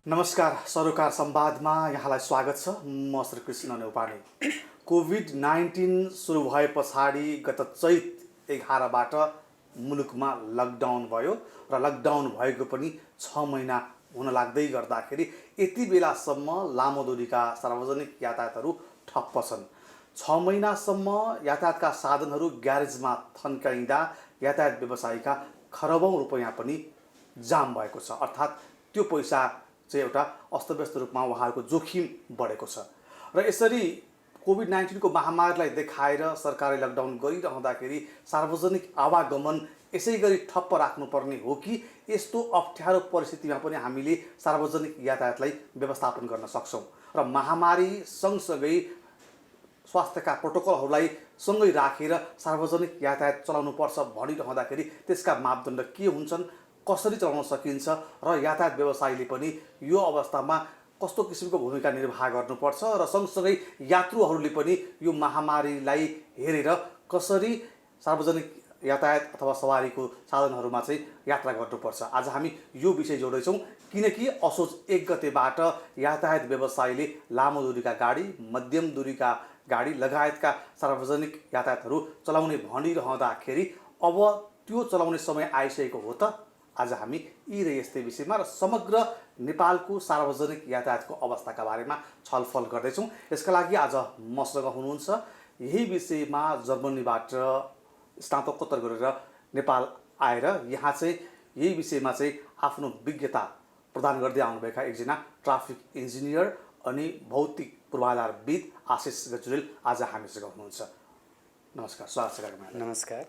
नमस्कार, सरोकार संवादमा यहाँलाई स्वागत छ। म श्री कृष्ण नेउपाने। कोभिड-19 सुरु भए पछाडि गत चैत 11बाट मुलुकमा लकडाउन भयो र लकडाउन भएको पनि 6 महिना हुन लाग्दै गर्दाखेरि यति बेलासम्म लामो दूरीका सार्वजनिक यातायातहरू ठप्प छन्। 6 महिनासम्म यातायातका साधनहरू ग्यारेजमा थन्काइँदा यातायात व्यवसायीका खरबौं रुपैयाँ पनि जाम भएको छ। अर्थात् त्यो पैसा चाहिँ एउटा अस्तव्यस्त रूपमा उहाँहरूको जोखिम बढेको छ। र यसरी कोभिड-19 को महामारीलाई देखाएर सरकारले लकडाउन गरिरहँदाखेरि सार्वजनिक आवागमन यसै गरी ठप्प राख्नुपर्ने हो कि यस्तो अप्ठ्यारो परिस्थितिमा पनि हामीले सार्वजनिक यातायातलाई व्यवस्थापन गर्न सक्छौँ र महामारी सँगसँगै स्वास्थ्यका प्रोटोकलहरूलाई सँगै राखेर सार्वजनिक यातायात चलाउनुपर्छ भनिरहँदाखेरि त्यसका मापदण्ड के हुन्छन्, कसरी चलाउन सकिन्छ र यातायात व्यवसायीले पनि यो अवस्थामा कस्तो किसिमको भूमिका निर्वाह गर्नुपर्छ र सँगसँगै यात्रुहरूले पनि यो महामारीलाई हेरेर कसरी सार्वजनिक यातायात अथवा सवारीको साधनहरूमा चाहिँ यात्रा गर्नुपर्छ। आज हामी यो विषय जोड्दैछौँ किनकि असोज 1 गतेबाट यातायात व्यवसायीले लामो दूरीका गाडी, मध्यम दूरीका गाडी लगायतका सार्वजनिक यातायातहरू चलाउने भनिरहँदाखेरि अब त्यो चलाउने समय आइसकेको हो त। आज हामी यी र यस्तै विषयमा र समग्र नेपालको सार्वजनिक यातायातको अवस्थाका बारेमा छलफल गर्दैछौँ। यसका लागि आज मसँग हुनुहुन्छ यही विषयमा जर्मनीबाट स्नातकोत्तर गरेर नेपाल आएर यहाँ चाहिँ यही विषयमा चाहिँ आफ्नो विज्ञता प्रदान गर्दै आउनुभएका एकजना ट्राफिक इन्जिनियर अनि भौतिक पूर्वाधारविद आशिष गजुरेल आज हामीसँग हुनुहुन्छ। नमस्कार, स्वागत छ कार्यक्रममा। नमस्कार।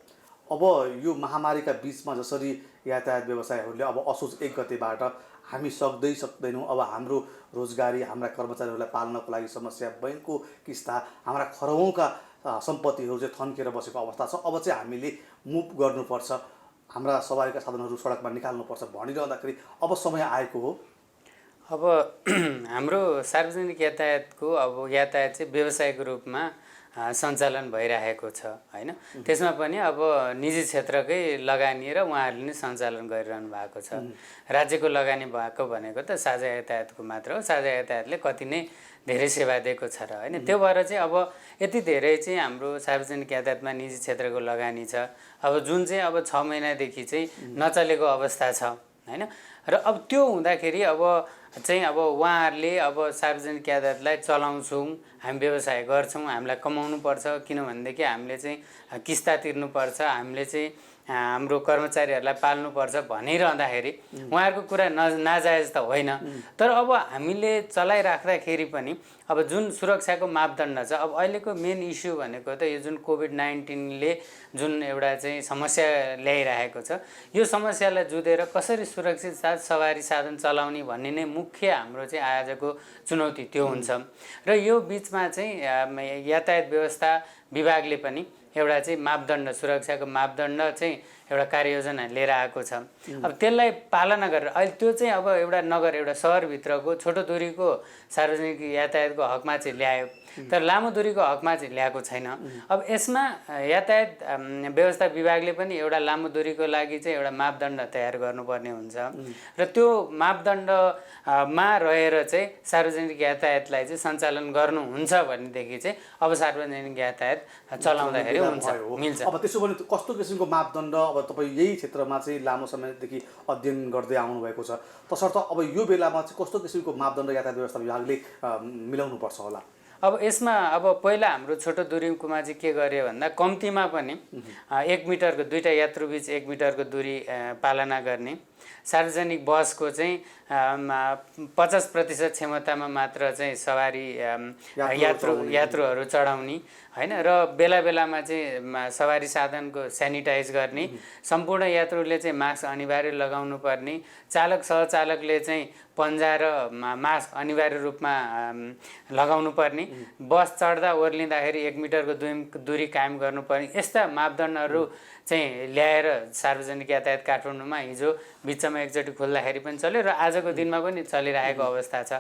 अब यो महामारीका बीचमा जसरी यातायात व्यवसायीहरूले अब असोज 1 गतेबाट हामी सक्दैनौँ, अब हाम्रो रोजगारी, हाम्रा कर्मचारीहरूलाई पाल्नको लागि समस्या, बैंकको किस्ता, हाम्रा खरबौँका सम्पत्तिहरू चाहिँ थन्किएर बसेको अवस्था छ। अब चाहिँ हामीले मुभ गर्नुपर्छ, हाम्रा सवारीका साधनहरू सडकमा निकाल्नुपर्छ भनिरहँदाखेरि अब समय आएको हो। अब हाम्रो सार्वजनिक यातायातको यातायात चाहिँ व्यवसायको रूपमा सञ्चालन भइरहेको छ हैन। त्यसमा पनि अब निजी क्षेत्रकै लगानी र उहाँहरूले नै सञ्चालन गरिरहनु भएको छ। राज्यको लगानी भएको भनेको त साझा यातायातको मात्र हो। साझा यातायातले कति नै धेरै सेवा दिएको छ र हैन। त्यो भएर चाहिँ अब यति धेरै चाहिँ हाम्रो सार्वजनिक यातायातमा निजी क्षेत्रको लगानी छ। अब जुन चाहिँ अब 6 महिनादेखि चाहिँ नचलेको अवस्था छ हैन। र अब त्यो हुँदाखेरि अब उहाँहरूले अब सार्वजनिक यातायातलाई चलाउँछौँ, हामी व्यवसाय गर्छौँ, हामीलाई कमाउनु पर्छ, किनभनेदेखि हामीले चाहिँ किस्ता तिर्नुपर्छ, हामीले चाहिँ हाम्रो कर्मचारीहरूलाई पाल्नुपर्छ भनिरहँदाखेरि उहाँहरूको कुरा नाजायज त होइन। तर अब हामीले चलाइराख्दाखेरि पनि अब जुन सुरक्षाको मापदण्ड छ, अब अहिलेको मेन इस्यु भनेको त यो जुन कोभिड-19ले जुन एउटा चाहिँ समस्या ल्याइरहेको छ, यो समस्यालाई जुधेर कसरी सुरक्षित साथ सवारी साधन चलाउने भन्ने नै मुख्य हाम्रो चाहिँ आजको चुनौती त्यो हुन्छ। र यो बिचमा चाहिँ यातायात व्यवस्था विभागले पनि एउटा चाहिँ मापदण्ड, सुरक्षाको मापदण्ड चाहिँ एउटा कार्ययोजना लिएर आएको छ। अब त्यसलाई पालना गरेर अहिले त्यो चाहिँ अब एउटा नगर, एउटा सहरभित्रको छोटो दूरीको सार्वजनिक यातायातको हकमा चाहिँ ल्यायो, तर लामो दूरीको हकमा चाहिँ ल्याएको छैन। अब यसमा यातायात व्यवस्था विभागले पनि एउटा लामो दूरीको लागि चाहिँ एउटा मापदण्ड तयार गर्नुपर्ने हुन्छ र त्यो मापदण्डमा रहेर चाहिँ सार्वजनिक यातायातलाई चाहिँ सञ्चालन गर्नुहुन्छ भनेदेखि चाहिँ अब सार्वजनिक यातायात चलाउँदाखेरि मिल्छ। अब त्यसो भने कस्तो किसिमको मापदण्ड, अब तपाईँ यही क्षेत्रमा चाहिँ लामो समयदेखि अध्ययन गर्दै आउनुभएको छ, तसर्थ अब यो बेलामा चाहिँ कस्तो किसिमको मापदण्ड यातायात व्यवस्था विभागले मिलाउनु पर्छ होला? अब यसमा अब पहिला हाम्रो छोटो दूरीकोमा चाहिँ के गर्यो भन्दा कम्तीमा पनि 1 मिटरको, दुईटा यात्रुबीच 1 मिटरको दूरी पालना गर्ने, सार्वजनिक बसको चाहिँ 50% क्षमतामा मात्र चाहिँ सवारी यात्रुहरू चढाउने हैन, र बेला बेलामा चाहिँ सवारी साधनको सेनिटाइज गर्ने, सम्पूर्ण यात्रुले चाहिँ मास्क अनिवार्य लगाउनु पर्ने, चालक सहचालकले चाहिँ पन्जा र मास्क अनिवार्य रूपमा लगाउनु पर्ने, बस चढ्दा ओर्लिँदाखेरि 1 मिटरको दूरी कायम गर्नुपर्ने, यस्ता मापदण्डहरू चाहिँ ल्याएर सार्वजनिक यातायात काठमाडौँमा हिजो बिचमा एकचोटि खोल्दाखेरि पनि चल्यो र आजको दिनमा पनि चलिरहेको अवस्था छ।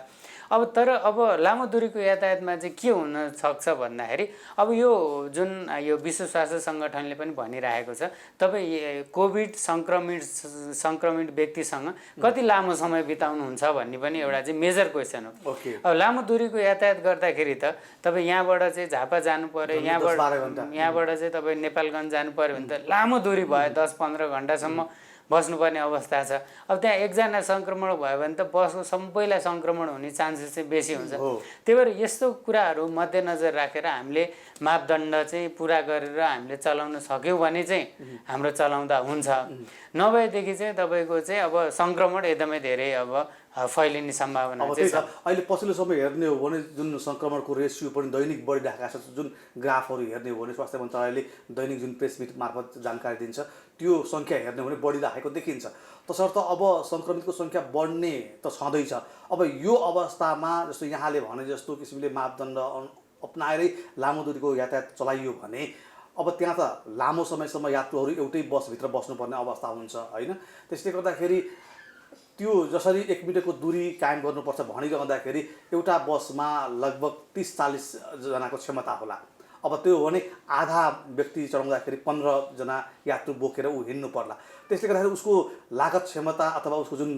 अब लामो दूरीको यातायातमा चाहिँ के हुन सक्छ भन्दाखेरि अब यो जुन यो विश्व स्वास्थ्य सङ्गठनले पनि भनिरहेको छ, तपाईँ कोभिड सङ्क्रमित व्यक्तिसँग कति लामो समय बिताउनुहुन्छ भन्ने पनि एउटा चाहिँ मेजर क्वेसन हो। अब लामो दूरीको यातायात गर्दाखेरि त तपाईँ यहाँबाट चाहिँ झापा जानु पर्यो, यहाँबाट चाहिँ तपाईँ नेपालगञ्ज जानु पर्यो भने त लामो दूरी भयो, 10-15 घन्टासम्म बस्नुपर्ने अवस्था छ। अब त्यहाँ एकजना सङ्क्रमण भयो भने त बसको सबैलाई सङ्क्रमण हुने चान्सेस चाहिँ बेसी हुन्छ। त्यही भएर यस्तो कुराहरू मध्यनजर राखेर हामीले मापदण्ड चाहिँ पुरा गरेर हामीले चलाउन सक्यौँ भने चाहिँ हाम्रो चलाउँदा हुन्छ। नभएदेखि चाहिँ तपाईँको चाहिँ अब सङ्क्रमण एकदमै धेरै अब फैलिने सम्भावना चाहिँ छ। अहिले पछिल्लो समय हेर्ने हो भने जुन सङ्क्रमणको रेसियो पनि दैनिक बढिरहेका छ, जुन ग्राफहरू हेर्ने हो भने स्वास्थ्य मन्त्रालयले दैनिक जुन प्रेस मिट मार्फत जानकारी दिन्छ त्यो सङ्ख्या हेर्ने हो भने बढिरहेको देखिन्छ। तसर्थ अब सङ्क्रमितको सङ्ख्या बढ्ने त छँदैछ। अब यो अवस्थामा जस्तो यहाँले भने जस्तो किसिमले मापदण्ड अपनाएरै लामो दूरीको यातायात चलाइयो भने अब त्यहाँ त लामो समयसम्म यात्रुहरू एउटै बसभित्र बस्नुपर्ने अवस्था हुन्छ होइन। त्यसले गर्दाखेरि त्यो जसरी 1 मिटरको दूरी कायम गर्नुपर्छ भनिरहँदाखेरि एउटा बसमा लगभग 30-40 जनाको क्षमता होला। अब त्यो भने आधा व्यक्ति चढाउँदाखेरि 15 जना यात्रु बोकेर ऊ हिँड्नु पर्ला। त्यसले गर्दाखेरि उसको लागत क्षमता अथवा उसको जुन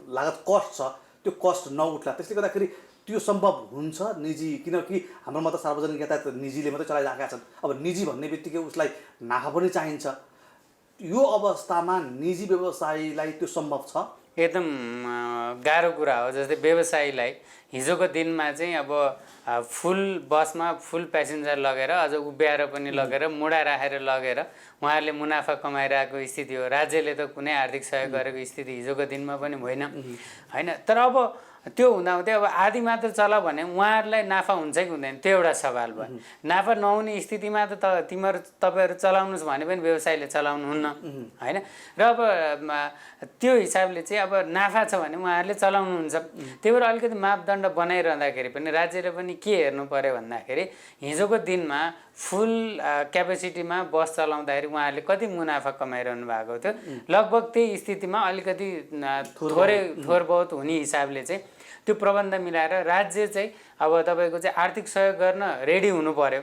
लागत कस्ट छ त्यो कस्ट नउठ्ला। त्यसले गर्दाखेरि त्यो सम्भव हुन्छ निजी, किनकि हाम्रोमा त सार्वजनिक यातायात निजीले मात्रै चलाइरहेका छन्। अब निजी भन्ने बित्तिकै उसलाई नाफा पनि चाहिन्छ। यो अवस्थामा निजी व्यवसायीलाई त्यो सम्भव छ? एकदम गाह्रो कुरा हो। जस्तै व्यवसायीलाई हिजोको दिनमा चाहिँ अब फुल बसमा फुल प्यासेन्जर लगेर अझ उभ्याएर पनि लगेर मुडा राखेर लगेर उहाँहरूले मुनाफा कमाइरहेको स्थिति हो। राज्यले त कुनै आर्थिक सहयोग गरेको स्थिति हिजोको दिनमा पनि होइन होइन। तर अब त्यो हुँदाहुँदै अब आधी मात्र चला भने उहाँहरूलाई नाफा हुन्छ कि हुँदैन त्यो एउटा सवाल भयो। नाफा नहुने स्थितिमा त तपाईँहरू चलाउनुहोस् भने पनि व्यवसायले चलाउनुहुन्न होइन। र अब त्यो हिसाबले चाहिँ अब नाफा छ भने उहाँहरूले चलाउनुहुन्छ। त्यही भएर अलिकति मापदण्ड बनाइरहँदाखेरि पनि राज्यले पनि के हेर्नु पर्यो भन्दाखेरि हिजोको दिनमा फुल क्यापेसिटीमा बस चलाउँदाखेरि उहाँहरूले कति मुनाफा कमाइरहनु भएको थियो। लगभग त्यही स्थितिमा अलिकति थोर बहुत हुने हिसाबले चाहिँ त्यो प्रबन्ध मिलाएर राज्य चाहिँ अब तपाईँको चाहिँ आर्थिक सहयोग गर्न रेडी हुनु पर्यो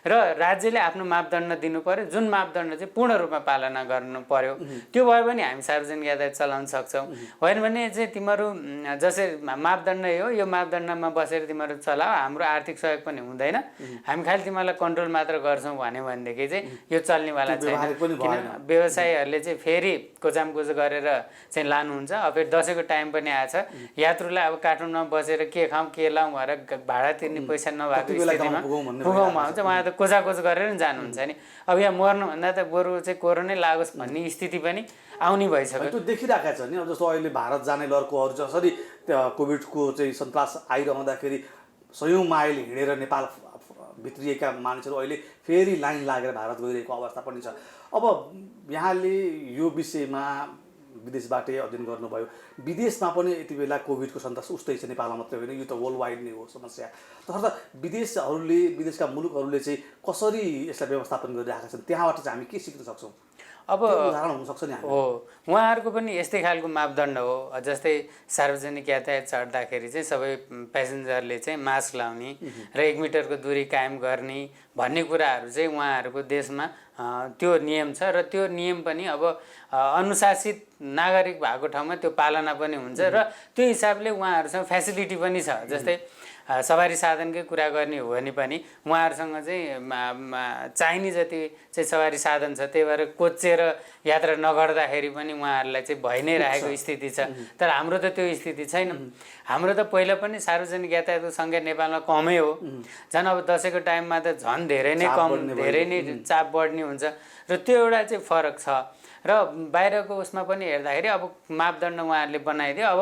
र राज्यले आफ्नो मापदण्ड दिनु पर्यो, जुन मापदण्ड चाहिँ पूर्ण रूपमा पालना गर्नु पर्यो। त्यो भयो भने हामी सार्वजनिक यातायात चलाउन सक्छौँ। होइन भने चाहिँ तिमीहरू जसरी मापदण्ड हो यो मापदण्डमा बसेर तिमीहरू चलाऊ, हाम्रो आर्थिक सहयोग पनि हुँदैन, हामी खालि तिमीहरूलाई कन्ट्रोल मात्र गर्छौँ भन्यो भनेदेखि चाहिँ यो चल्नेवाला छैन। किन व्यवसायीहरूले चाहिँ फेरि कोचामकोच गरेर चाहिँ लानुहुन्छ। अब फेरि दसैँको टाइम पनि आएछ, यात्रुलाई अब काठमाडौँमा बसेर के खाउँ के लाउँ भनेर भाडा तिर्ने पैसा नभएको स्थितिमा पुगाउमा हुन्छ, उहाँ त कोचाकोच गरेर नि जानुहुन्छ नि। अब यहाँ मर्नुभन्दा त बरु चाहिँ कोरोनै लागोस् भन्ने स्थिति पनि आउने भइसक्यो। त्यो देखिरहेका छ नि। अब जस्तो अहिले भारत जाने लड्कोहरू जसरी कोभिडको चाहिँ सन्तास आइरहँदाखेरि सयौँ माइल हिँडेर नेपाल भित्रिएका मानिसहरू अहिले फेरि लाइन लागेर भारत गइरहेको अवस्था पनि छ। अब यहाँले यो विषयमा विदेशबाटै अध्ययन गर्नुभयो, विदेशमा पनि यति बेला कोभिडको सन्तास उस्तै छ, नेपालमा मात्रै होइन, यो त वर्ल्ड वाइड नै हो समस्या। तसर्थ विदेशका मुलुकहरूले चाहिँ कसरी यसलाई व्यवस्थापन गरिरहेका छन्, त्यहाँबाट चाहिँ हामी के सिक्न सक्छौँ? अब उदाहरण हुनसक्छ नि हो, उहाँहरूको पनि यस्तै खालको मापदण्ड हो। जस्तै सार्वजनिक यातायात चढ्दाखेरि चाहिँ सबै प्यासेन्जरले चाहिँ मास्क लाउने र 1 मिटरको दूरी कायम गर्ने भन्ने कुराहरू चाहिँ उहाँहरूको देशमा त्यो नियम छ र त्यो नियम पनि अब अनुशासित नागरिक भएको ठाउँमा त्यो पालना पनि हुन्छ र त्यो हिसाबले उहाँहरूसँग फेसिलिटी पनि छ। जस्तै सवारी साधनकै कुरा गर्ने हो भने पनि उहाँहरूसँग चाहिँ चाहिने जति चाहिँ सवारी साधन छ, त्यही भएर कोचेर यात्रा नगर्दाखेरि पनि उहाँहरूलाई चाहिँ भइ नै रहेको स्थिति छ। तर हाम्रो त त्यो स्थिति छैन। हाम्रो त पहिला पनि सार्वजनिक यातायातको सङ्ख्या नेपालमा कमै हो। झन् अब दसैँको टाइममा त झन् धेरै नै कम, धेरै नै चाप बढ्ने हुन्छ र त्यो एउटा चाहिँ फरक छ। र बाहिरको उसमा पनि हेर्दाखेरि अब मापदण्ड उहाँहरूले बनाइदियो, अब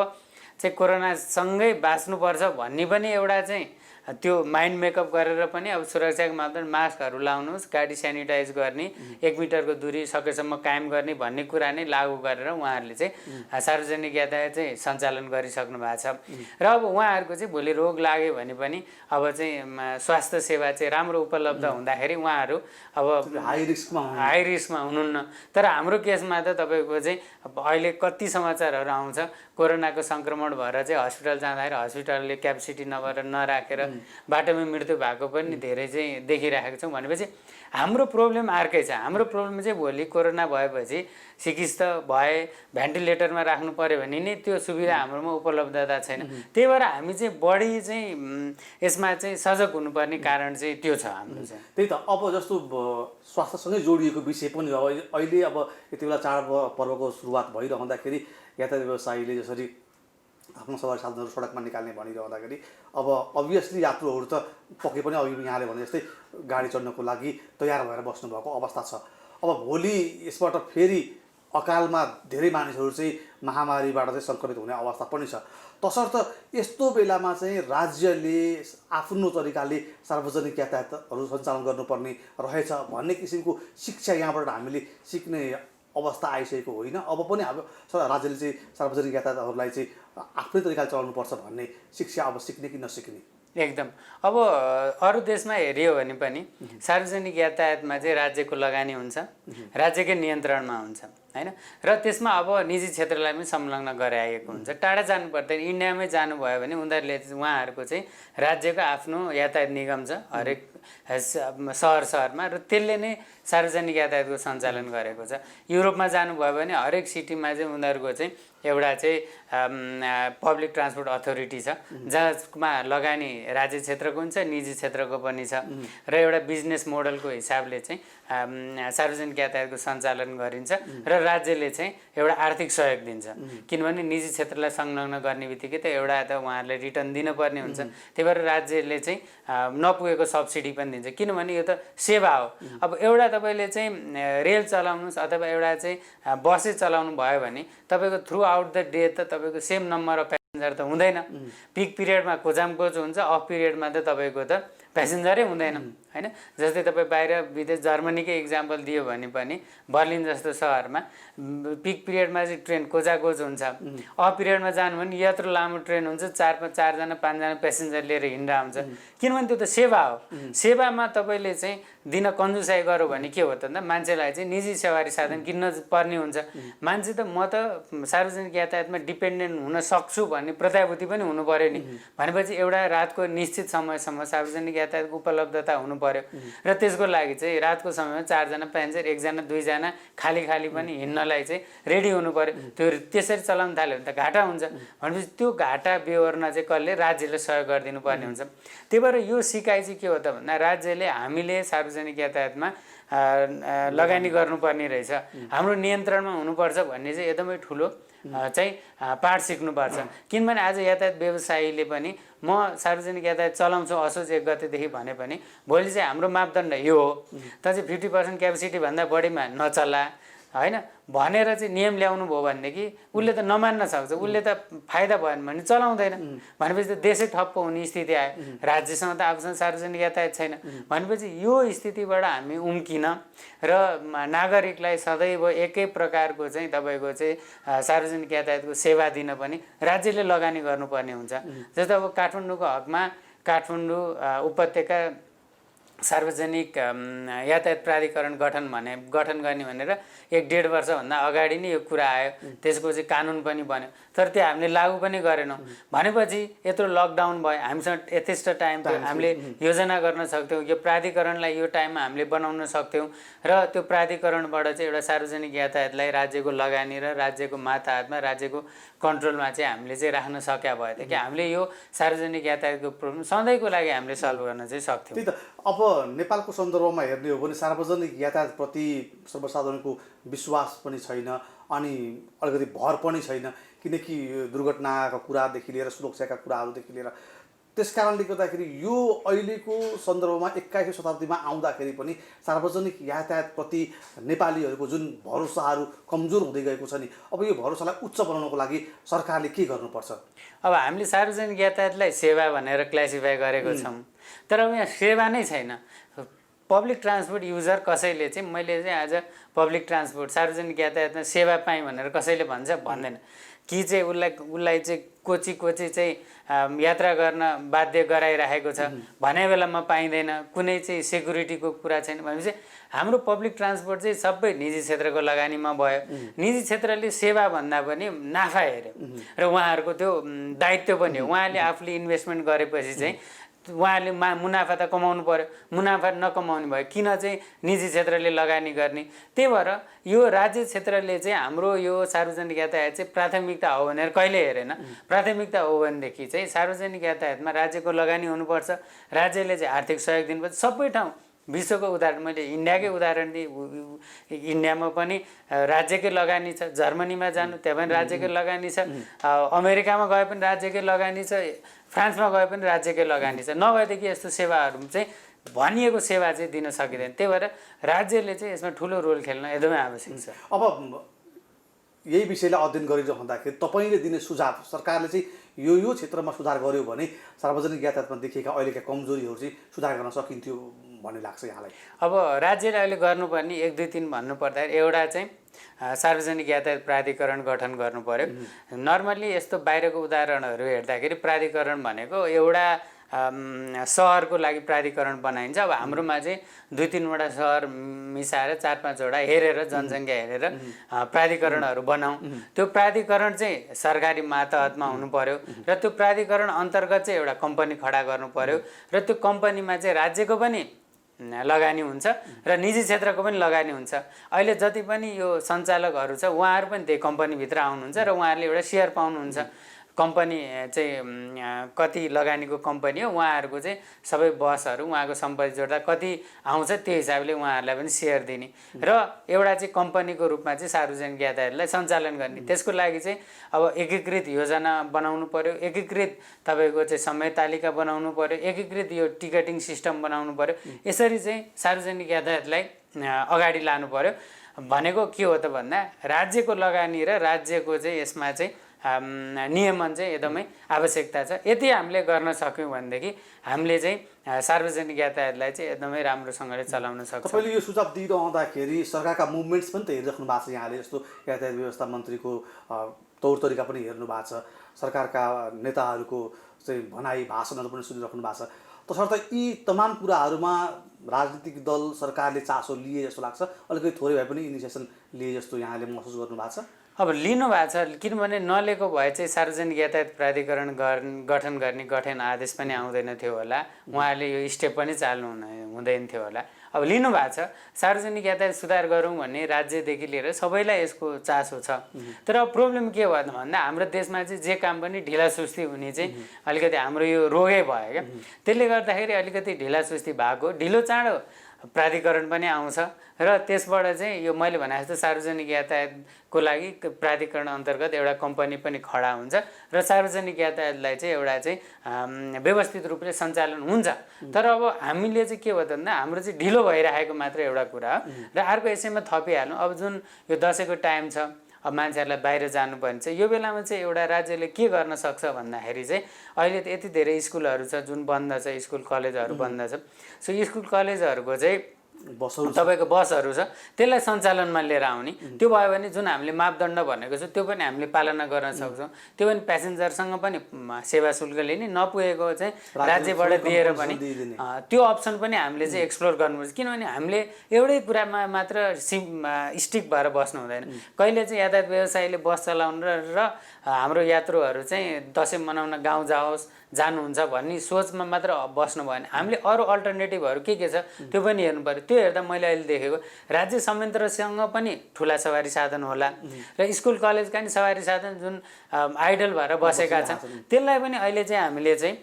चाहिँ कोरोनासँगै बाँच्नुपर्छ भन्ने पनि एउटा चाहिँ त्यो माइन्ड मेकअप गरेर पनि अब सुरक्षाको मापदण्ड मास्कहरू लाउनुहोस्, गाडी सेनिटाइज गर्ने, 1 मिटरको दूरी सकेसम्म कायम गर्ने भन्ने कुरा नै लागू गरेर उहाँहरूले चाहिँ सार्वजनिक यातायात चाहिँ सञ्चालन गरिसक्नु भएको छ। र अब उहाँहरूको चाहिँ भोलि रोग लाग्यो भने पनि अब चाहिँ स्वास्थ्य सेवा चाहिँ राम्रो उपलब्ध हुँदाखेरि उहाँहरू अब हाई रिस्कमा हुनुहुन्न। तर हाम्रो केसमा त तपाईँको चाहिँ अहिले कति समाचारहरू आउँछ, कोरोनाको सङ्क्रमण भएर चाहिँ हस्पिटल जाँदाखेरि हस्पिटलले क्यापेसिटी नराखेर बाटोमा मृत्यु भएको पनि धेरै चाहिँ देखिरहेको छौँ। भनेपछि हाम्रो प्रब्लम अर्कै छ। हाम्रो प्रब्लम चाहिँ भोलि कोरोना भएपछि चिकित्सा भए भेन्टिलेटरमा राख्नु पर्यो भने नि त्यो सुविधा हाम्रोमा उपलब्धता छैन। त्यही भएर हामी चाहिँ बढी चाहिँ यसमा चाहिँ सजग हुनुपर्ने कारण चाहिँ त्यो छ हाम्रो चाहिँ। त्यही त अब जस्तो स्वास्थ्यसँगै जोडिएको विषय पनि अब अहिले अब यति बेला चाडपर्वको सुरुवात भइरहँदाखेरि यातायात व्यवसायीले जसरी आफ्नो सवारी साधनहरू सडकमा निकाल्ने भनिरहँदाखेरि अब अभियसली यात्रुहरू त पक्कै पनि अघि यहाँले भने जस्तै गाडी चढ्नको लागि तयार भएर बस्नुभएको अवस्था छ। अब भोलि यसबाट फेरि अकालमा धेरै मानिसहरू चाहिँ महामारीबाट चाहिँ सङ्क्रमित हुने अवस्था पनि छ। तसर्थ यस्तो बेलामा चाहिँ राज्यले आफ्नो तरिकाले सार्वजनिक यातायातहरू सञ्चालन गर्नुपर्ने रहेछ भन्ने किसिमको शिक्षा यहाँबाट हामीले सिक्ने अवस्था आइसकेको होइन। अब पनि अब राज्यले चाहिँ सार्वजनिक यातायातहरूलाई चाहिँ आफ्नै तरिकाले चलाउनुपर्छ भन्ने शिक्षा अब सिक्ने कि नसिक्ने? एकदम। अब अरू देशमा हेऱ्यो भने पनि सार्वजनिक यातायातमा चाहिँ राज्यको लगानी हुन्छ, राज्यकै नियन्त्रणमा हुन्छ हैन। र त्यसमा अब निजी क्षेत्रलाई पनि संलग्न गराइएको हुन्छ। टाढा जानु पर्दैन, इन्डियामै जानुभयो भने उहाँहरूको चाहिँ राज्यको आफ्नो यातायात निगम छ हरेक सहरमा, र त्यसले नै सार्वजनिक यातायातको सञ्चालन गरेको छ। युरोपमा जानुभयो भने हरेक सिटीमा चाहिँ उनीहरूको चाहिँ एउटा चाहिँ पब्लिक ट्रान्सपोर्ट अथोरिटी छ जसमा लगानी राज्य क्षेत्रको हुन्छ, निजी क्षेत्रको पनि छ, र एउटा बिजनेस मोडलको हिसाबले चाहिँ सार्वजनिक यातायातको सञ्चालन गरिन्छ र राज्यले चाहिँ एउटा आर्थिक सहयोग दिन्छ। किनभने निजी क्षेत्रलाई संलग्न गर्ने बित्तिकै त एउटा त उहाँहरूले रिटर्न दिनुपर्ने हुन्छ। त्यही भएर राज्यले चाहिँ नपुगेको सब्सिडी पनि दिन्छ, किनभने यो त सेवा हो। अब एउटा तपाईँले चाहिँ रेल चलाउनुहोस् अथवा एउटा चाहिँ बसै चलाउनु भयो भने तपाईँको थ्रु आउट द डे त तपाईँको सेम नम्बर अफ प्यासेन्जर त हुँदैन। पिक पिरियडमा खोजामखोज हुन्छ, अफ पिरियडमा त तपाईँको त प्यासेन्जरै हुँदैन हैन। जस्तै तपाईँ बाहिर विदेश जर्मनीकै इक्जाम्पल दियो भने पनि बर्लिन जस्तो सहरमा पिक पिरियडमा चाहिँ ट्रेन खोजाखोज हुन्छ, अफ पिरियडमा जानु भने यत्रो लामो ट्रेन हुन्छ, 4-5जना 5जना प्यासेन्जर लिएर हिँड्दा हुन्छ। किनभने त्यो त सेवा हो। सेवामा तपाईँले चाहिँ दिन कन्जुसाइ गर्यो भने के हो त मान्छेलाई चाहिँ निजी सवारी साधन किन्न पर्ने हुन्छ। मान्छे त म त सार्वजनिक यातायातमा डिपेन्डेन्ट हुन सक्छु भन्ने प्रत्याभूति पनि हुनु पर्यो नि। भनेपछि एउटा रातको निश्चित समयसम्म सार्वजनिक यातायातको उपलब्धता हुनु पर्यो, र त्यसको लागि चाहिँ रातको समयमा 4जना प्यासेन्जर 1जना 2जना खाली पनि हिँड्नलाई चाहिँ रेडी हुनु पर्यो। त्यो त्यसरी चलाउन थाल्यो भने त घाटा हुन्छ। भनेपछि त्यो घाटा बेहोर्न चाहिँ कसले? राज्यले सहयोग गरिदिनु पर्ने हुन्छ। त्यही भएर यो सिकाइ चाहिँ के हो त भन्दा राज्यले हामीले सार्वजनिक यातायातमा लगानी गर्नुपर्ने रहेछ, हाम्रो नियन्त्रणमा हुनुपर्छ भन्ने चाहिँ एकदमै ठुलो चाहिँ पाठ सिक्नुपर्छ। किनभने आज यातायात व्यवसायीले पनि म सार्वजनिक यातायात चलाउँछु असोज 1 गतेदेखि भने पनि भोलि चाहिँ हाम्रो मापदण्ड यो हो, त चाहिँ 50% क्यापेसिटी भन्दा बढीमा नचला हैन भनेर चाहिँ नियम ल्याउनु भयो भनेदेखि उसले त नमान्न सक्छ, उसले त फाइदा भएन भने चलाउँदैन। भनेपछि त देशै ठप्प हुने स्थिति आयो, राज्यसँग त आफूसँग सार्वजनिक यातायात छैन। भनेपछि यो स्थितिबाट हामी उम्किन र नागरिकलाई सदैव एकै प्रकारको चाहिँ तपाईँको चाहिँ सार्वजनिक यातायातको सेवा दिन पनि राज्यले लगानी गर्नुपर्ने हुन्छ। जस्तै अब काठमाडौँको हकमा काठमाडौँ उपत्यका सार्वजनिक यातायात प्राधिकरण गठन गर्ने भनेर 1-1.5 वर्षभन्दा अगाडि नै यो कुरा आयो, त्यसको चाहिँ कानुन पनि बन्यो, तर त्यो हामीले लागू पनि गरेनौँ। भनेपछि यत्रो लकडाउन भयो, हामीसँग यथेष्ट टाइम थियो, हामीले योजना गर्न सक्थ्यौँ, यो प्राधिकरणलाई यो टाइममा हामीले बनाउन सक्थ्यौँ र त्यो प्राधिकरणबाट चाहिँ एउटा सार्वजनिक यातायातलाई राज्यको लगानी र राज्यको माताहतमा राज्यको कन्ट्रोलमा चाहिँ हामीले चाहिँ राख्न सकेका भए त कि हामीले यो सार्वजनिक यातायातको प्रब्लम सधैँको लागि हामीले सल्भ गर्न चाहिँ सक्थ्यौँ। त्यही त अब नेपालको सन्दर्भमा हेर्ने हो भने सार्वजनिक यातायातप्रति सर्वसाधारणको विश्वास पनि छैन अनि अलिकति भर पनि छैन, किनकि दुर्घटनाका कुरादेखि लिएर सुरक्षाका कुराहरूदेखि लिएर त्यस कारणले गर्दाखेरि यो अहिलेको सन्दर्भमा 21औं शताब्दीमा आउँदाखेरि पनि सार्वजनिक यातायातप्रति नेपालीहरूको जुन भरोसाहरू कमजोर हुँदै गएको छ नि, अब यो भरोसालाई उच्च बनाउनको लागि सरकारले के गर्नुपर्छ? अब हामीले सार्वजनिक यातायातलाई सेवा भनेर क्लासिफाई गरेको छौँ, तर अब यहाँ सेवा नै छैन। पब्लिक ट्रान्सपोर्ट युजर कसैले चाहिँ मैले चाहिँ आज पब्लिक ट्रान्सपोर्ट सार्वजनिक यातायातमा सेवा पाएँ भनेर कसैले भन्छ? भन्दैन। कि चाहिँ उसलाई चाहिँ कोची चाहिँ यात्रा गर्न बाध्य गराइरहेको छ, भने बेलामा पाइँदैन, कुनै चाहिँ सेक्युरिटीको कुरा छैन भनेपछि हाम्रो पब्लिक ट्रान्सपोर्ट चाहिँ सबै निजी क्षेत्रको लगानीमा भयो। निजी क्षेत्रले सेवा भन्दा पनि नाफा हेऱ्यो र उहाँहरूको त्यो दायित्व पनि हो। उहाँले आफूले इन्भेस्टमेन्ट गरेपछि चाहिँ उहाँले मुनाफा त कमाउनु पर्यो, मुनाफा नकमाउने भयो किन चाहिँ निजी क्षेत्रले लगानी गर्ने? त्यही भएर यो राज्य क्षेत्रले चाहिँ हाम्रो यो सार्वजनिक यातायात चाहिँ प्राथमिकता हो भनेर कहिले हेरेन। प्राथमिकता हो भनेदेखि चाहिँ सार्वजनिक यातायातमा राज्यको लगानी हुनुपर्छ, राज्यले चाहिँ आर्थिक सहयोग दिनुपर्छ। सबै ठाउँ विश्वको उदाहरण मैले इन्डियाकै उदाहरण दिएँ, इन्डियामा पनि राज्यकै लगानी छ। जर्मनीमा जानु त्यहाँ पनि राज्यकै लगानी छ, अमेरिकामा गए पनि राज्यकै लगानी छ, फ्रान्समा गए पनि राज्यकै लगानी छ। नभएदेखि यस्तो सेवाहरू चाहिँ भनिएको सेवा चाहिँ दिन सकिँदैन। त्यही भएर राज्यले चाहिँ यसमा ठुलो रोल खेल्न एकदमै आवश्यक छ। अब यही विषयलाई अध्ययन गरिरहँदाखेरि तपाईँले दिने सुझाव, सरकारले चाहिँ यो क्षेत्रमा सुधार गर्यो भने सार्वजनिक यातायातमा देखिएका अहिलेका कमजोरीहरू चाहिँ सुधार गर्न सकिन्थ्यो भन्ने लाग्छ यहाँलाई? अब राज्यले अहिले गर्नुपर्ने 1, 2, 3 भन्नुपर्दाखेरि एउटा चाहिँ सार्वजनिक यातायात प्राधिकरण गठन गर्नु पर्यो। नर्मल्ली यस्तो बाहिरको उदाहरणहरू हेर्दाखेरि प्राधिकरण भनेको एउटा सहरको लागि प्राधिकरण बनाइन्छ। अब हाम्रोमा चाहिँ 2-3वटा सहर मिसाएर 4-5वटा हेरेर जनसङ्ख्या हेरेर प्राधिकरणहरू बनाऊँ। त्यो प्राधिकरण चाहिँ सरकारी मातहतमा हुनु पर्यो र त्यो प्राधिकरण अन्तर्गत चाहिँ एउटा कम्पनी खडा गर्नु पर्यो र त्यो कम्पनीमा चाहिँ राज्यको पनि लगानी हुन्छ र निजी क्षेत्रको पनि लगानी हुन्छ। अहिले जति पनि यो सञ्चालकहरू छ उहाँहरू पनि त्यही कम्पनीभित्र आउनुहुन्छ र उहाँहरूले एउटा सेयर पाउनुहुन्छ। कम्पनी चाहिँ कति लगानीको कम्पनी हो, उहाँहरूको चाहिँ सबै बसहरू उहाँको सम्पत्ति जोड्दा कति आउँछ त्यो हिसाबले उहाँहरूलाई पनि सेयर दिने र एउटा चाहिँ कम्पनीको रूपमा चाहिँ सार्वजनिक यातायातलाई सञ्चालन गर्ने। त्यसको लागि चाहिँ अब एकीकृत योजना बनाउनु पर्यो, एकीकृत तपाईँको चाहिँ समय तालिका बनाउनु पर्यो, एकीकृत यो टिकटिङ सिस्टम बनाउनु पर्यो। यसरी चाहिँ सार्वजनिक यातायातलाई अगाडि लानु पर्यो। भनेको के हो त भन्दा राज्यको लगानी र राज्यको चाहिँ यसमा चाहिँ नियमन चाहिँ एकदमै आवश्यकता छ। यति हामीले गर्न सक्यौँ भनेदेखि हामीले चाहिँ सार्वजनिक यातायातलाई चाहिँ एकदमै राम्रोसँगले चलाउन सक्छौँ। तपाईँले यो सुझाव दिइरहँदाखेरि सरकारका मुभमेन्ट्स पनि त हेरिराख्नु भएको छ यहाँले, जस्तो यातायात व्यवस्था मन्त्रीको तौर तरिका पनि हेर्नु भएको छ, सरकारका नेताहरूको चाहिँ भनाइ भाषणहरू पनि सुनिराख्नु भएको छ। तसर्थ यी तमाम कुराहरूमा राजनीतिक दल सरकारले चासो लिए जस्तो लाग्छ, अलिकति थोरै भए पनि इनिसिएसन लिए जस्तो यहाँले महसुस गर्नु भएको छ? अब लिनु भएको छ, किनभने नलिएको भए चाहिँ सार्वजनिक यातायात प्राधिकरण गठन गर्ने गठन आदेश पनि आउँदैन थियो होला, उहाँहरूले यो स्टेप पनि चाल्नु हुँदैन थियो होला। अब लिनु भएको छ, सार्वजनिक यातायात सुधार गरौँ भन्ने राज्यदेखि लिएर सबैलाई यसको चासो छ। तर अब प्रब्लम के भयो भन्दा हाम्रो देशमा चाहिँ जे काम पनि ढिलासुस्ती हुने चाहिँ अलिकति हाम्रो यो रोगै भयो क्या। त्यसले गर्दाखेरि अलिकति ढिलासुस्ती भएको, ढिलो चाँडो प्राधिकरण पनि आउँछ र त्यसबाट चाहिँ यो मैले भने जस्तो सार्वजनिक यातायातको लागि प्राधिकरण अन्तर्गत एउटा कम्पनी पनि खडा हुन्छ र सार्वजनिक यातायातलाई चाहिँ एउटा चाहिँ व्यवस्थित रूपले सञ्चालन हुन्छ। तर अब हामीले चाहिँ के भयो भन्दा हाम्रो चाहिँ ढिलो भइरहेको मात्र एउटा कुरा हो। र अर्को यसैमा थपिहाल्नु, अब जुन यो दसैँको टाइम छ, अब मान्छेहरूलाई बाहिर जानुपर्ने छ, यो बेलामा चाहिँ एउटा राज्यले के गर्न सक्छ भन्दाखेरि चाहिँ अहिले त यति धेरै स्कुलहरू छ जुन बन्द छ, स्कुल कलेजहरू बन्द छ। सो स्कुल कलेजहरूको चाहिँ तपाईँको बसहरू छ त्यसलाई सञ्चालनमा लिएर आउने, त्यो भयो भने जुन हामीले मापदण्ड भनेको छ त्यो पनि हामीले पालना गर्न सक्छौँ। त्यो पनि प्यासेन्जरसँग पनि सेवा शुल्क लिने, नपुगेको चाहिँ राज्यबाट दिएर पनि त्यो अप्सन पनि हामीले चाहिँ एक्सप्लोर गर्नुपर्छ। किनभने हामीले एउटै कुरामा मात्र स्टिक भएर बस्नु हुँदैन। कहिले चाहिँ यातायात व्यवसायीले बस चलाउनु र हाम्रो यात्रुहरू चाहिँ दसैँ मनाउन गाउँ जानुहुन्छ भन्ने सोचमा मात्र बस्नु भएन। हामीले अरू अल्टरनेटिभहरू के छ त्यो पनि हेर्नु पर्यो। त्यो हेर्दा मैले अहिले देखेको राज्य संयन्त्रसँग पनि ठुला सवारी साधन होला र स्कुल कलेजका नि सवारी साधन जुन आइडल भएर बसेका छन् त्यसलाई पनि अहिले चाहिँ हामीले चाहिँ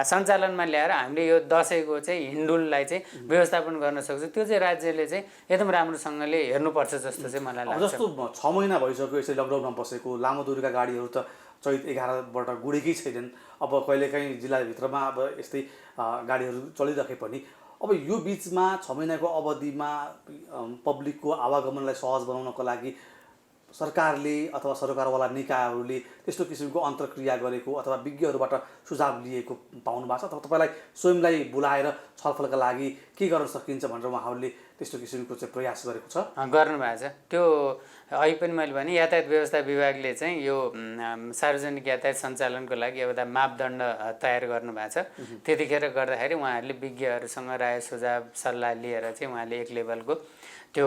सञ्चालनमा ल्याएर हामीले यो दसैँको चाहिँ हिन्डुललाई चाहिँ व्यवस्थापन गर्न सक्छौँ। त्यो चाहिँ राज्यले चाहिँ एकदम राम्रोसँगले हेर्नुपर्छ जस्तो चाहिँ मलाई लाग्छ। जस्तो 6 महिना भइसक्यो यसरी लकडाउनमा बसेको, लामो दूरीका गाडीहरू त चैत 11बाट गुडेकै छैनन्। अब कहिलेकाहीँ जिल्लाभित्रमा अब यस्तै गाडीहरू चलिरहे पनि अब यो बिचमा 6 महिनाको अवधिमा पब्लिकको आवागमनलाई सहज बनाउनको लागि सरकारले अथवा सरकारवाला निकायहरूले त्यस्तो किसिमको अन्तर्क्रिया गरेको अथवा विज्ञहरूबाट सुझाव लिएको पाउनु भएको छ अथवा तपाईँलाई स्वयंलाई बोलाएर छलफलका लागि के गर्न सकिन्छ भनेर उहाँहरूले त्यस्तो किसिमको चाहिँ प्रयास गरेको छ? गर्नुभएको छ। त्यो अहिले पनि मैले भने यातायात व्यवस्था विभागले चाहिँ यो सार्वजनिक यातायात सञ्चालनको लागि एउटा मापदण्ड तयार गर्नुभएको छ। त्यतिखेर गर्दाखेरि उहाँहरूले विज्ञहरूसँग राय सुझाव सल्लाह लिएर चाहिँ उहाँले एक लेभलको त्यो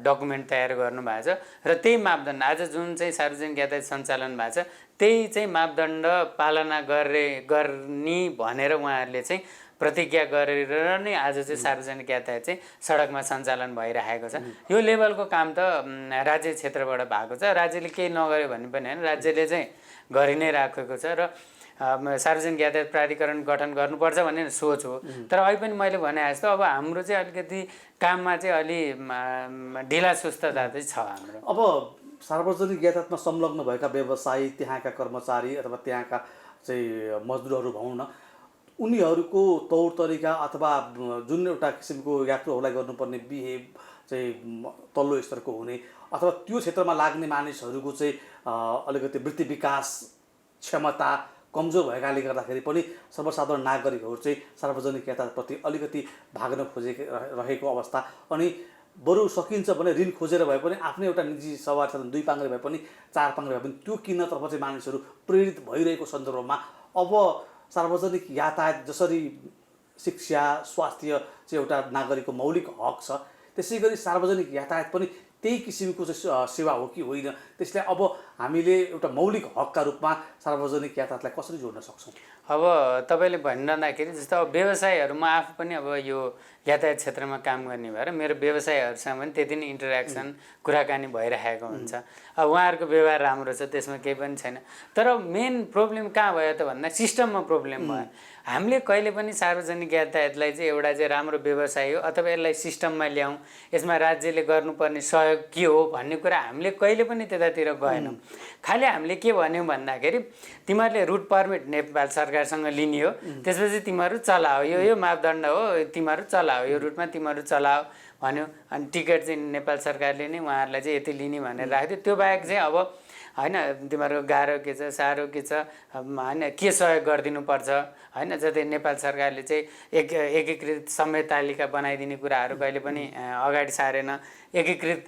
डकुमेन्ट तयार गर्नुभएको छ र त्यही मापदण्ड आज जुन चाहिँ सार्वजनिक यातायात सञ्चालन भएको छ त्यही चाहिँ मापदण्ड पालना गर्ने भनेर उहाँहरूले चाहिँ प्रतिज्ञा गरेर नै आज चाहिँ सार्वजनिक यातायात चाहिँ सडकमा सञ्चालन भइरहेको छ। यो लेभलको काम त राज्य क्षेत्रबाट भएको छ। राज्यले केही नगर्यो भने पनि होइन, राज्यले चाहिँ गरि नै राखेको छ र सार्वजनिक यातायात प्राधिकरण गठन गर्नुपर्छ भन्ने सोच हो। तर अहिले पनि मैले भने जस्तो अब हाम्रो चाहिँ अलिकति काममा चाहिँ अलि ढिला सुस्तता चाहिँ छ हाम्रो। अब सार्वजनिक यातायातमा संलग्न भएका व्यवसायी, त्यहाँका कर्मचारी अथवा त्यहाँका चाहिँ मजदुरहरू भनौँ न, उनीहरूको तौर तरिका अथवा जुन एउटा किसिमको यात्रुहरूलाई गर्नुपर्ने बिहेभ चाहिँ तल्लो स्तरको हुने अथवा त्यो क्षेत्रमा लाग्ने मानिसहरूको चाहिँ अलिकति वृत्ति विकास क्षमता कमजोर भएकाले गर्दाखेरि पनि सर्वसाधारण नागरिकहरू चाहिँ सार्वजनिक यातायातप्रति अलिकति भाग्न रहेको अवस्था। अनि बरु सकिन्छ भने ऋण खोजेर भए पनि आफ्नै एउटा निजी सवारी साधन 2 पाङ्ग्रे भए पनि 4 पाङ्ग्रे भए पनि त्यो किन्नतर्फ चाहिँ मानिसहरू प्रेरित भइरहेको सन्दर्भमा अब सार्वजनिक यातायात जसरी शिक्षा स्वास्थ्य चाहिँ एउटा नागरिकको मौलिक हक छ, त्यसै गरी सार्वजनिक यातायात पनि त्यही किसिमको चाहिँ सेवा हो कि होइन, त्यसलाई अब हामीले एउटा मौलिक हकका रूपमा सार्वजनिक यातायातलाई कसरी जोड्न सक्छौँ? अब तपाईँले भनिरहँदाखेरि जस्तो अब व्यवसायहरू, म आफू पनि अब यो यातायात क्षेत्रमा काम गर्ने भएर मेरो व्यवसायहरूसँग पनि त्यति नै इन्टरेक्सन कुराकानी भइरहेको हुन्छ। अब उहाँहरूको व्यवहार राम्रो छ, त्यसमा केही पनि छैन। तर मेन प्रब्लम कहाँ भयो त भन्दा सिस्टममा प्रब्लम भयो। हामीले कहिले पनि सार्वजनिक यातायातलाई चाहिँ एउटा चाहिँ राम्रो व्यवसाय हो अथवा यसलाई सिस्टममा ल्याउँ, यसमा राज्यले गर्नुपर्ने सहयोग के हो भन्ने कुरा हामीले कहिले पनि त्यतातिर गएनौँ। खालि हामीले के भन्यौँ भन्दाखेरि तिमीहरूले रुट पर्मिट नेपाल सरकारसँग लिने हो, त्यसपछि तिमीहरू चलाओ, यो मापदण्ड हो, तिमीहरू चलाओ, यो रुटमा तिमीहरू चलाओ भन्यो। अनि टिकट चाहिँ नेपाल सरकारले नै उहाँहरूलाई चाहिँ यति लिने भनेर राख्थ्यो। त्यो बाहेक चाहिँ अब होइन तिमीहरूको गाह्रो के छ, साह्रो के छ, होइन के सहयोग गरिदिनुपर्छ, होइन जस्तै नेपाल सरकारले चाहिँ एकीकृत समय तालिका बनाइदिने कुराहरू कहिले पनि अगाडि सारेन। एकीकृत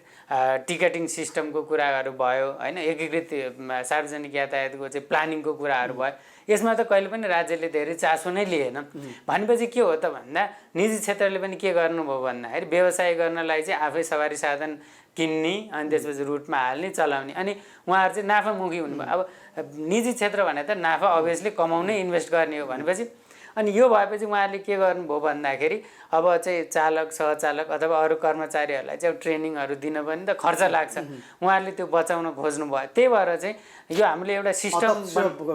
टिकटिङ सिस्टमको कुराहरू भयो, होइन एकीकृत सार्वजनिक यातायातको चाहिँ प्लानिङको कुराहरू भयो। यसमा त कहिले पनि राज्यले धेरै चासो नै लिएन। भनेपछि के हो त भन्दा निजी क्षेत्रले पनि के गर्नुभयो भन्दाखेरि व्यवसाय गर्नलाई चाहिँ आफै सवारी साधन किन्ने अनि त्यसपछि रुटमा हाल्ने चलाउने, अनि उहाँहरू चाहिँ नाफामुखी हुनुभयो। अब निजी क्षेत्र भने त नाफा अभियसली कमाउनै इन्भेस्ट गर्ने हो भनेपछि अनि यो भएपछि उहाँहरूले के गर्नुभयो भन्दाखेरि अब चाहिँ चालक सहचालक अथवा अरू कर्मचारीहरूलाई चाहिँ ट्रेनिङहरू दिन पनि त खर्च लाग्छ, उहाँहरूले त्यो बचाउन खोज्नु भयो। त्यही भएर चाहिँ यो हामीले एउटा सिस्टम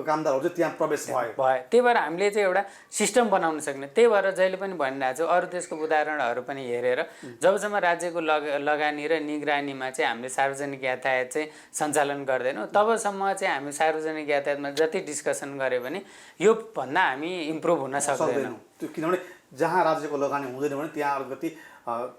कामदारहरू चाहिँ त्यहाँ प्रवेश भयो। त्यही भएर हामीले चाहिँ एउटा सिस्टम बनाउन सक्ने। त्यही भएर जहिले पनि भनिरहेको छु अरू देशको उदाहरणहरू पनि हेरेर जबसम्म राज्यको लगानी र निगरानीमा चाहिँ हामीले सार्वजनिक यातायात चाहिँ सञ्चालन गर्दैनौँ तबसम्म चाहिँ हामी सार्वजनिक यातायातमा जति डिस्कसन गऱ्यो भने यो भन्दा हामी इम्प्रुभ हुन सक्दैनौँ। किनभने जहाँ राज्यको लगानी हुँदैन भने त्यहाँ अलिकति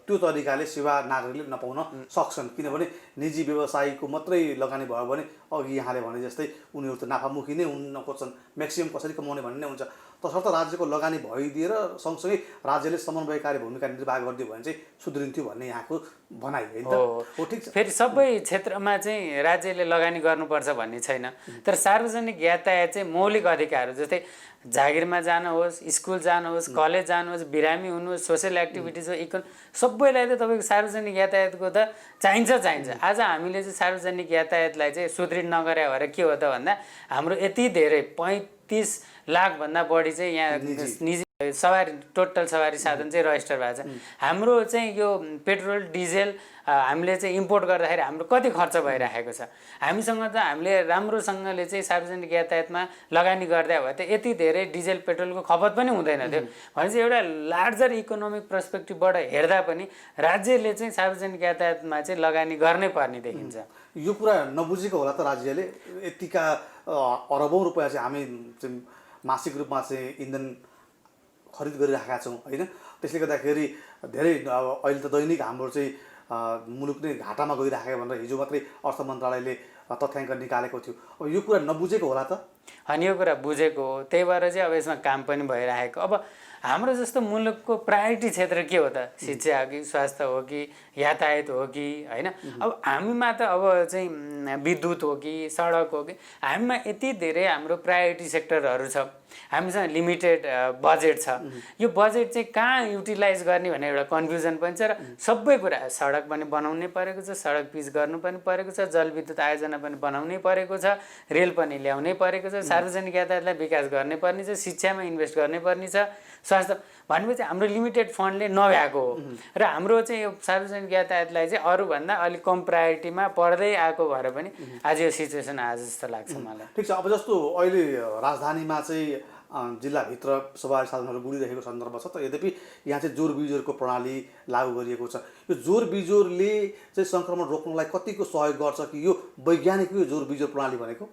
त्यो तरिकाले सेवा नागरिकले नपाउन सक्छन्। किनभने निजी व्यवसायीको मात्रै लगानी भयो भने अघि यहाँले भने जस्तै उनीहरू त नाफामुखी नै हुन नखोज्छन्, म्याक्सिमम कसरी कमाउने भन्ने हुन्छ। तसर्थ राज्यको लगानी भइदिएर सँगसँगै राज्यले समन्वयकारी भूमिका निर्वाह गरिदियो भने चाहिँ सुध्रिन्थ्यो भन्ने यहाँको भनाइ होइन त? हो, ठिक छ। फेरि सबै क्षेत्रमा चाहिँ राज्यले लगानी गर्नुपर्छ भन्ने छैन, तर सार्वजनिक यातायात चाहिँ मौलिक अधिकार हो। जस्तै जागिरमा जानुहोस्, स्कुल जानुहोस्, कलेज जानुहोस्, बिरामी हुनुहोस्, सोसियल एक्टिभिटिज हो, सबैलाई त तपाईँको सार्वजनिक यातायातको त चाहिन्छ। आज हामीले चाहिँ सार्वजनिक यातायातलाई चाहिँ सुदृढ नगरे भएर के हो त भन्दा हाम्रो यति धेरै 35 लाखभन्दा बढी चाहिँ यहाँ निजी सवारी टोटल सवारी साधन चाहिँ रजिस्टर भएको छ। हाम्रो चाहिँ यो पेट्रोल डिजेल हामीले चाहिँ इम्पोर्ट गर्दाखेरि हाम्रो कति खर्च भइरहेको छ। हामीसँग त हामीले राम्रोसँगले चाहिँ सार्वजनिक यातायातमा लगानी गर्दा भए त यति धेरै डिजेल पेट्रोलको खपत पनि हुँदैन थियो। भनेपछि एउटा लार्जर इकोनोमिक पर्सपेक्टिभबाट हेर्दा पनि राज्यले चाहिँ सार्वजनिक यातायातमा चाहिँ लगानी गर्नै पर्ने देखिन्छ। यो कुरा नबुझेको होला त राज्यले, यतिका अरबौँ रुपियाँ चाहिँ हामी चाहिँ मासिक रूपमा चाहिँ इन्धन खरिद गरिराखेका छौँ होइन। त्यसले गर्दाखेरि धेरै अब अहिले त दैनिक हाम्रो चाहिँ मुलुक नै घाटामा गइराखेको भनेर हिजो मात्रै अर्थ मन्त्रालयले तथ्याङ्क निकालेको थियो। अब यो कुरा नबुझेको होला त? अनि यो कुरा बुझेको हो, त्यही भएर चाहिँ अब यसमा काम पनि भइरहेको। अब हाम्रो जस्तो मुलुकको प्रायोरिटी क्षेत्र के हो त? शिक्षा हो कि स्वास्थ्य हो कि यातायात हो कि होइन? अब हामीमा त अब चाहिँ विद्युत हो कि सडक हो कि, हामीमा यति धेरै हाम्रो प्रायोरिटी सेक्टरहरू छ, हामीसँग लिमिटेड बजेट छ। यो बजेट चाहिँ कहाँ युटिलाइज गर्ने भन्ने एउटा कन्फ्युजन पनि छ। र सबै कुरा सडक पनि बनाउनै परेको छ, सडक पिच गर्नु पनि परेको छ, जलविद्युत आयोजना पनि बनाउनै परेको छ, रेल पनि ल्याउनै परेको छ, सार्वजनिक यातायातलाई विकास गर्नै पर्ने छ, शिक्षामा इन्भेस्ट गर्नै पर्ने छ, स्वास्थ्य भनेपछि हाम्रो लिमिटेड फन्डले नभएको हो। र हाम्रो चाहिँ यो सार्वजनिक यातायातलाई चाहिँ अरूभन्दा अलिक कम प्रायोरिटीमा पर्दै आएको भएर पनि आज यो सिचुएसन आज जस्तो लाग्छ मलाई। ठिक छ। अब जस्तो अहिले राजधानीमा चाहिँ जिल्लाभित्र सवारी साधनहरू गुडिरहेको सन्दर्भ छ, तर यद्यपि यहाँ चाहिँ जोर बिजोरको प्रणाली लागू गरिएको छ। यो जोर बिजोरले चाहिँ सङ्क्रमण रोक्नलाई कतिको सहयोग गर्छ कि यो वैज्ञानिक यो जोर बिजोर प्रणाली भनेको?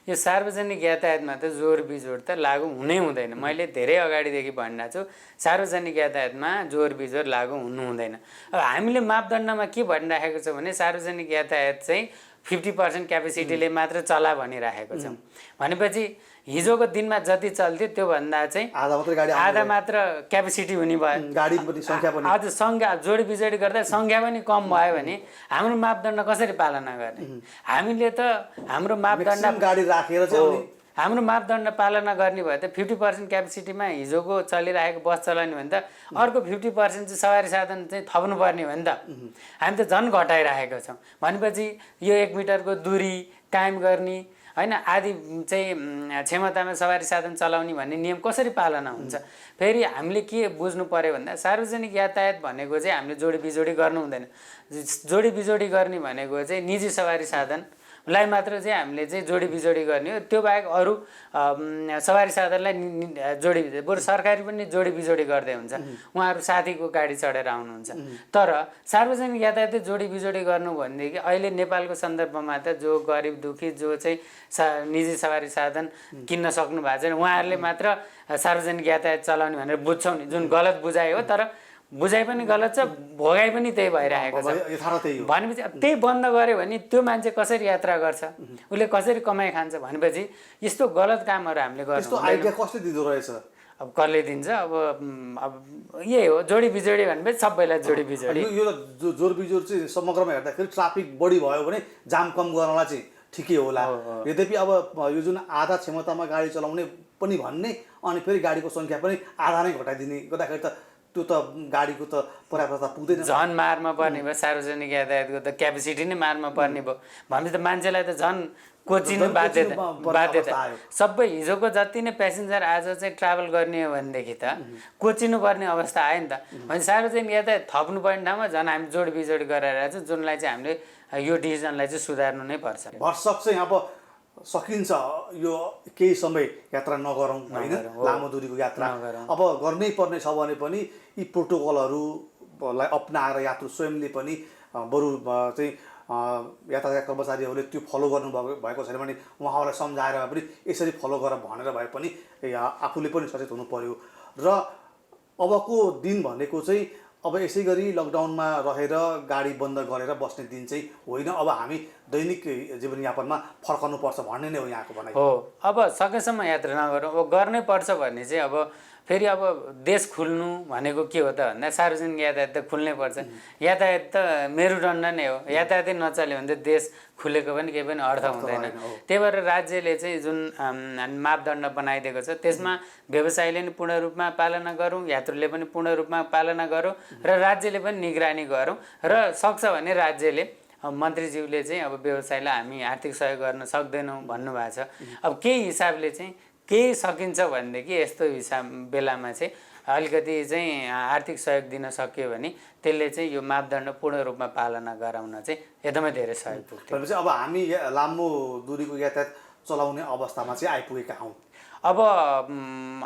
यो सार्वजनिक यातायातमा त जोर बिजोर त लागू हुनै हुँदैन। मैले धेरै अगाडिदेखि भनिरहेको छु, सार्वजनिक यातायातमा जोर बिजोर लागू हुनु हुँदैन। अब हामीले मापदण्डमा के भनिराखेको छ भने सार्वजनिक यातायात चाहिँ 50% क्यापेसिटीले मात्र चला भनिराखेको छ। भनेपछि हिजोको दिनमा जति चल्थ्यो त्योभन्दा चाहिँ आधा मात्र क्यापेसिटी हुने भयो। गाडी पनि सङ्ख्या पनि आज सङ्ख्या जोडी बिजोडी गर्दा सङ्ख्या पनि कम भयो भने हाम्रो मापदण्ड कसरी पालना गर्ने? हामीले त हाम्रो मापदण्ड गाडी राखेर चाहिँ हाम्रो मापदण्ड पालना गर्ने भयो त 50% क्यापेसिटीमा हिजोको चलिरहेको बस चलाउने भने त अर्को 50% चाहिँ सवारी साधन चाहिँ थप्नुपर्ने हो नि त। हामी त झन् घटाइराखेका छौँ। भनेपछि यो 1 मिटरको दूरी कायम गर्ने होइन, आदि चाहिँ क्षमतामा सवारी साधन चलाउने भन्ने नियम कसरी पालना हुन्छ? फेरि हामीले के बुझ्नु पर्यो भन्दा सार्वजनिक यातायात भनेको चाहिँ हामीले जोडी बिजोडी गर्नु हुँदैन। जोडी बिजोडी गर्ने भनेको चाहिँ निजी सवारी साधनलाई मात्र चाहिँ हामीले चाहिँ जोडी बिजोडी गर्ने हो। त्यो बाहेक अरू सवारी साधनलाई जोडी बिजोडी, बरु सरकारी पनि जोडी बिजोडी गर्दै हुन्छ, उहाँहरू साथीको गाडी चढेर आउनुहुन्छ। तर सार्वजनिक यातायात जोडी बिजोडी गर्नु भनेदेखि अहिले नेपालको सन्दर्भमा त जो गरिब दुखी जो चाहिँ निजी सवारी साधन किन्न सक्नु भएको छैन उहाँहरूले मात्र सार्वजनिक यातायात चलाउने भनेर बुझ्छौँ नि, जुन गलत बुझाइ हो। तर बुझाइ पनि गलत छ, भोगाइ पनि त्यही भइरहेको छ। भनेपछि त्यही बन्द गऱ्यो भने त्यो मान्छे कसरी यात्रा गर्छ, उसले कसरी कमाइ खान्छ? भनेपछि यस्तो गलत कामहरू हामीले गर्छौँ। आइडिया कसले दिँदो रहेछ? अब कसले दिन्छ? अब यही हो जोडी बिजोडी भनेपछि सबैलाई जोडी बिजोडी। यो जोर बिजोर चाहिँ समग्रमा हेर्दाखेरि ट्राफिक बढी भयो भने जाम कम गर्नलाई चाहिँ ठिकै होला। यद्यपि अब यो जुन आधा क्षमतामा गाडी चलाउने पनि भन्ने, अनि फेरि गाडीको सङ्ख्या पनि आधा नै घटाइदिने गर्दाखेरि त त्यो त गाडीको त पर्याप्तता पुग्दैन, झन् मारमा पर्ने भयो। सार्वजनिक यातायातको त क्यापेसिटी नै मारमा पर्ने भयो भनेपछि त मान्छेलाई त झन् कोचिनु बाध्यता। सबै हिजोको जति नै प्यासेन्जर आज चाहिँ ट्राभल गर्ने हो भनेदेखि त कोचिनु पर्ने अवस्था आयो नि त। भने सार्वजनिक यातायात थप्नु पर्ने ठाउँमा झन् हामी जोड बिजोड गरेर चाहिँ जुनलाई चाहिँ हामीले यो डिसिजनलाई चाहिँ सुधार्नु नै पर्छ। भरसक चाहिँ अब सकिन्छ यो केही समय यात्रा नगरौँ होइन, लामो दुरीको यात्रा अब गर्नै पर्ने छ भने पनि यी प्रोटोकलहरूलाई अपनाएर यात्रु स्वयंले पनि बरु चाहिँ यातायात कर्मचारीहरूले त्यो फलो गर्नु भएको छैन भने उहाँहरूलाई सम्झाएर पनि यसरी फलो गर भनेर भए पनि आफूले पनि सचेत हुनु पर्यो। र अबको दिन भनेको चाहिँ अब यसै गरी लकडाउनमा रहेर गाडी बन्द गरेर बस्ने दिन चाहिँ होइन, अब हामी दैनिक जीवनयापनमा फर्कनुपर्छ भन्ने नै हो यहाँको भनाइ हो। अब सकेसम्म यात्रा नगरौँ, अब गर्नै पर्छ भन्ने चाहिँ अब फेरि अब देश खुल्नु भनेको के हो त भन्दा सार्वजनिक यातायात त खुल्नै पर्छ। यातायात त मेरुदण्ड नै हो, यातायातै नचल्यो भने त देश खुलेको पनि केही पनि अर्थ हुँदैन। त्यही भएर राज्यले चाहिँ जुन मापदण्ड बनाइदिएको छ त्यसमा व्यवसायले पनि पूर्ण रूपमा पालना गरौँ, यात्रुले पनि पूर्ण रूपमा पालना गरौँ र राज्यले पनि निगरानी गरौँ। र सक्छ भने राज्यले मन्त्रीज्यूले चाहिँ अब व्यवसायलाई हामी आर्थिक सहयोग गर्न सक्दैनौँ भन्नुभएको छ। अब केही हिसाबले चाहिँ केही सकिन्छ भनेदेखि यस्तो हिसाब बेलामा चाहिँ अलिकति चाहिँ आर्थिक सहयोग दिन सक्यो भने त्यसले चाहिँ यो मापदण्ड पूर्ण रूपमा पालना गराउन चाहिँ एकदमै धेरै सहयोग पुग्छ। भनेपछि अब हामी लामो दूरीको यातायात चलाउने अवस्थामा चाहिँ आइपुगेका हौँ। अब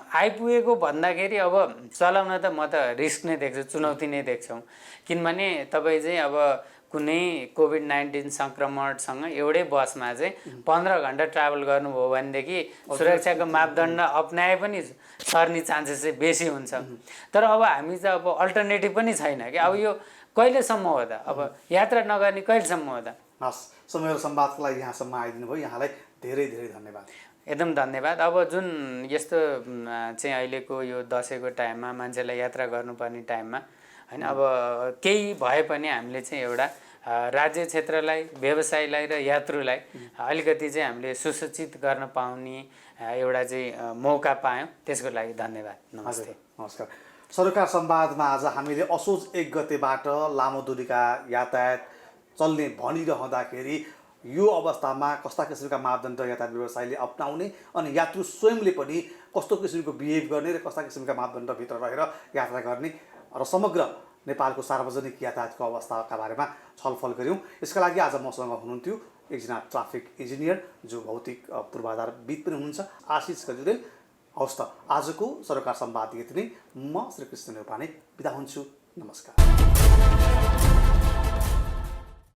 आइपुगेको भन्दाखेरि अब चलाउन त म त रिस्क नै देख्छु, चुनौती नै देख्छौँ। किनभने तपाईँ चाहिँ अब कुनै कोभिड-19 सङ्क्रमणसँग एउटै बसमा चाहिँ 15 घन्टा ट्राभल गर्नुभयो भनेदेखि सुरक्षाको मापदण्ड अपनाए पनि सर्ने चान्सेस चाहिँ बेसी हुन्छ। तर अब हामी चाहिँ अब अल्टरनेटिभ पनि छैन कि अब यो कहिलेसम्म हो त, अब यात्रा नगर्ने कहिलेसम्म हो त। हस्, समय र संवादको लागि यहाँसम्म आइदिनु भयो, यहाँलाई धेरै धेरै धन्यवाद। एकदम धन्यवाद। अब जुन यस्तो चाहिँ अहिलेको यो दसैँको टाइममा मान्छेलाई यात्रा गर्नुपर्ने टाइममा हैन, अब केही भए पनि हामीले चाहिँ एउटा राज्य क्षेत्रलाई, व्यवसायलाई र यात्रुलाई अलिकति चाहिँ हामीले सुसूचित गर्न पाउने एउटा चाहिँ मौका पायौँ, त्यसको लागि धन्यवाद। नमस्ते। नमस्कार। सरोकार संवादमा आज हामीले असोज 1 गतेबाट लामो दूरीका यातायात चल्ने भनिरहँदाखेरि यो अवस्थामा कस्ता किसिमका मापदण्ड यातायात व्यवसायले अपनाउने अनि यात्रु स्वयंले पनि कस्तो किसिमको बिहेभ गर्ने र कस्ता किसिमका मापदण्डभित्र रहेर यात्रा गर्ने र समग्र नेपालको सार्वजनिक यातायातको अवस्थाका बारेमा छलफल गऱ्यौँ। यसका लागि आज मसँग हुनुहुन्थ्यो एकजना ट्राफिक इन्जिनियर जो भौतिक पूर्वाधारविद पनि हुनुहुन्छ, आशिष गजुरेल। हवस् त, आजको सरोकार संवाद यति नै। म श्री कृष्ण नेपाली बिदा हुन्छु। नमस्कार।